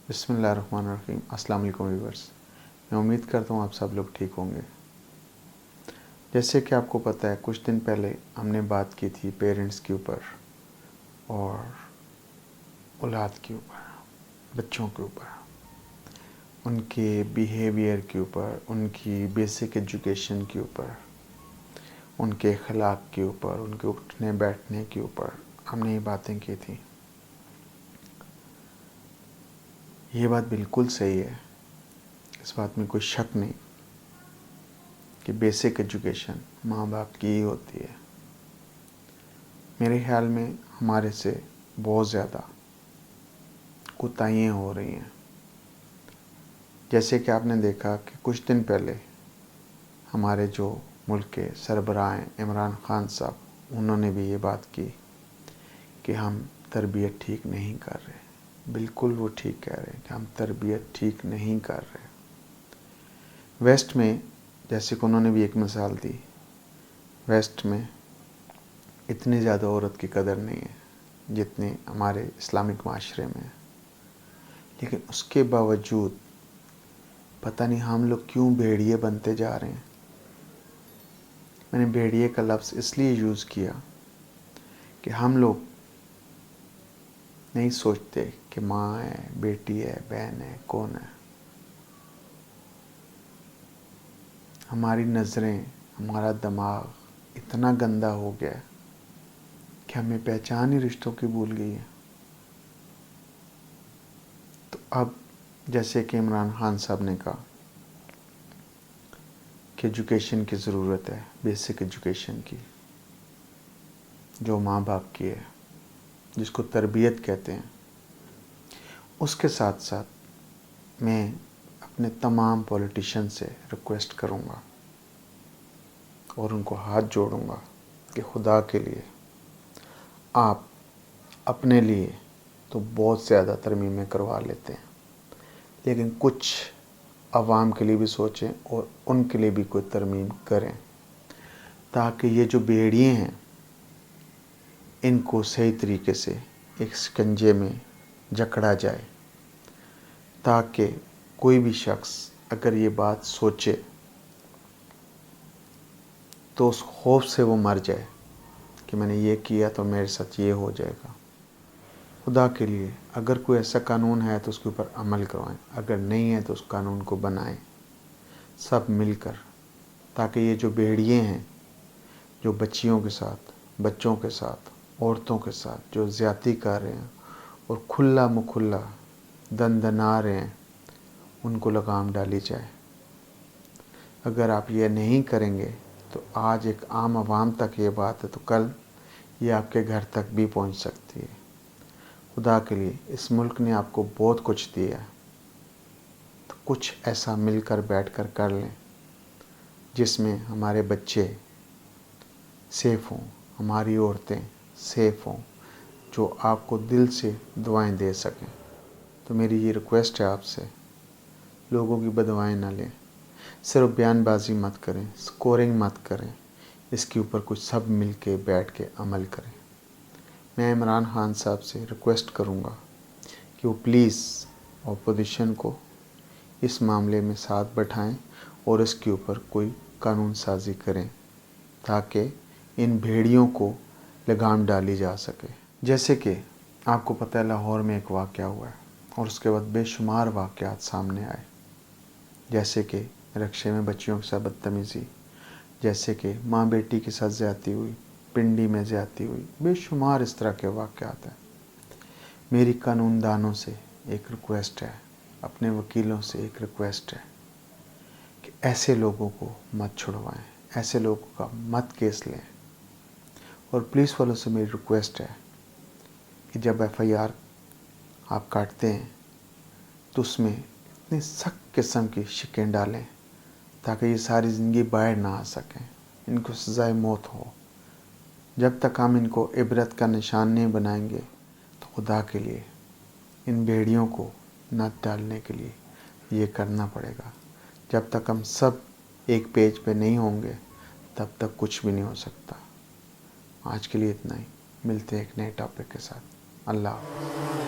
بسم اللہ الرحمن الرحیم۔ السلام علیکم ویورز، میں امید کرتا ہوں آپ سب لوگ ٹھیک ہوں گے۔ جیسے کہ آپ کو پتہ ہے، کچھ دن پہلے ہم نے بات کی تھی پیرنٹس کے اوپر اور اولاد کے اوپر، بچوں کے اوپر، ان کے بیہیویئر کے اوپر، ان کی بیسک ایجوکیشن کے اوپر، ان کے اخلاق کے اوپر، ان کے اٹھنے بیٹھنے کے اوپر ہم نے یہ باتیں کی تھیں۔ یہ بات بالکل صحیح ہے، اس بات میں کوئی شک نہیں کہ بیسک ایجوکیشن ماں باپ کی ہی ہوتی ہے۔ میرے خیال میں ہمارے سے بہت زیادہ کوتاہیاں ہو رہی ہیں۔ جیسے کہ آپ نے دیکھا کہ کچھ دن پہلے ہمارے جو ملک کے سربراہ ہیں عمران خان صاحب، انہوں نے بھی یہ بات کی کہ ہم تربیت ٹھیک نہیں کر رہے۔ بالکل وہ ٹھیک کہہ رہے ہیں کہ ہم تربیت ٹھیک نہیں کر رہے۔ ویسٹ میں، جیسے کہ انہوں نے بھی ایک مثال دی، ویسٹ میں اتنی زیادہ عورت کی قدر نہیں ہے جتنی ہمارے اسلامک معاشرے میں ہے، لیکن اس کے باوجود پتہ نہیں ہم لوگ کیوں بھیڑیے بنتے جا رہے ہیں۔ میں نے بھیڑیے کا لفظ اس لیے یوز کیا کہ ہم لوگ نہیں سوچتے کہ ماں ہے، بیٹی ہے، بہن ہے، کون ہے۔ ہماری نظریں، ہمارا دماغ اتنا گندا ہو گیا ہے کہ ہمیں پہچان ہی رشتوں کی بھول گئی ہے۔ تو اب جیسے کہ عمران خان صاحب نے کہا کہ ایجوکیشن کی ضرورت ہے، بیسک ایجوکیشن کی، جو ماں باپ کی ہے، جس کو تربیت کہتے ہیں، اس کے ساتھ ساتھ میں اپنے تمام پولیٹیشین سے ریکویسٹ کروں گا اور ان کو ہاتھ جوڑوں گا کہ خدا کے لیے آپ اپنے لیے تو بہت زیادہ ترمیمیں کروا لیتے ہیں، لیکن کچھ عوام کے لیے بھی سوچیں اور ان کے لیے بھی کوئی ترمیم کریں، تاکہ یہ جو بھیڑیے ہیں ان کو صحیح طریقے سے ایک شکنجے میں جکڑا جائے، تاکہ کوئی بھی شخص اگر یہ بات سوچے تو اس خوف سے وہ مر جائے کہ میں نے یہ کیا تو میرے ساتھ یہ ہو جائے گا۔ خدا کے لیے اگر کوئی ایسا قانون ہے تو اس کے اوپر عمل کروائیں، اگر نہیں ہے تو اس قانون کو بنائیں سب مل کر، تاکہ یہ جو بھیڑیے ہیں، جو بچیوں کے ساتھ، بچوں کے ساتھ، عورتوں کے ساتھ جو زیادتی کر رہے ہیں اور کھلا مکھلا دندنا رہے ہیں، ان کو لگام ڈالی جائے۔ اگر آپ یہ نہیں کریں گے تو آج ایک عام عوام تک یہ بات ہے تو کل یہ آپ کے گھر تک بھی پہنچ سکتی ہے۔ خدا کے لیے اس ملک نے آپ کو بہت کچھ دیا ہے، تو کچھ ایسا مل کر بیٹھ کر لیں جس میں ہمارے بچے سیف ہوں، ہماری عورتیں سیف ہوں، جو آپ کو دل سے دعائیں دے سکیں۔ تو میری یہ ریکویسٹ ہے آپ سے، لوگوں کی بددعائیں نہ لیں، صرف بیان بازی مت کریں، سکورنگ مت کریں، اس کے اوپر کچھ سب مل کے بیٹھ کے عمل کریں۔ میں عمران خان صاحب سے ریکویسٹ کروں گا کہ وہ پلیز اپوزیشن کو اس معاملے میں ساتھ بٹھائیں اور اس کے اوپر کوئی قانون سازی کریں، تاکہ ان بھیڑیوں کو لگام ڈالی جا سکے۔ جیسے کہ آپ کو پتہ ہے لاہور میں ایک واقعہ ہوا ہے اور اس کے بعد بے شمار واقعات سامنے آئے، جیسے کہ رکشے میں بچیوں کے ساتھ بدتمیزی، جیسے کہ ماں بیٹی کے ساتھ زیادتی ہوئی، پنڈی میں زیادتی ہوئی، بے شمار اس طرح کے واقعات ہیں۔ میری قانون دانوں سے ایک ریکویسٹ ہے، اپنے وکیلوں سے ایک ریکویسٹ ہے کہ ایسے لوگوں کو مت چھڑوائیں، ایسے لوگوں کا مت کیس لیں۔ اور پولیس والوں سے میری ریکویسٹ ہے کہ جب FIR آپ کاٹتے ہیں تو اس میں اتنی سخت قسم کی شکیں ڈالیں تاکہ یہ ساری زندگی باہر نہ آ سکیں، ان کو سزائے موت ہو۔ جب تک ہم ان کو عبرت کا نشان نہیں بنائیں گے تو خدا کے لیے ان بھیڑیوں کو نت ڈالنے کے لیے یہ کرنا پڑے گا۔ جب تک ہم سب ایک پیج پہ نہیں ہوں گے تب تک کچھ بھی نہیں ہو سکتا۔ آج کے لیے اتنا ہی، ملتے ہیں ایک نئے ٹاپک کے ساتھ۔ اللہ حافظ۔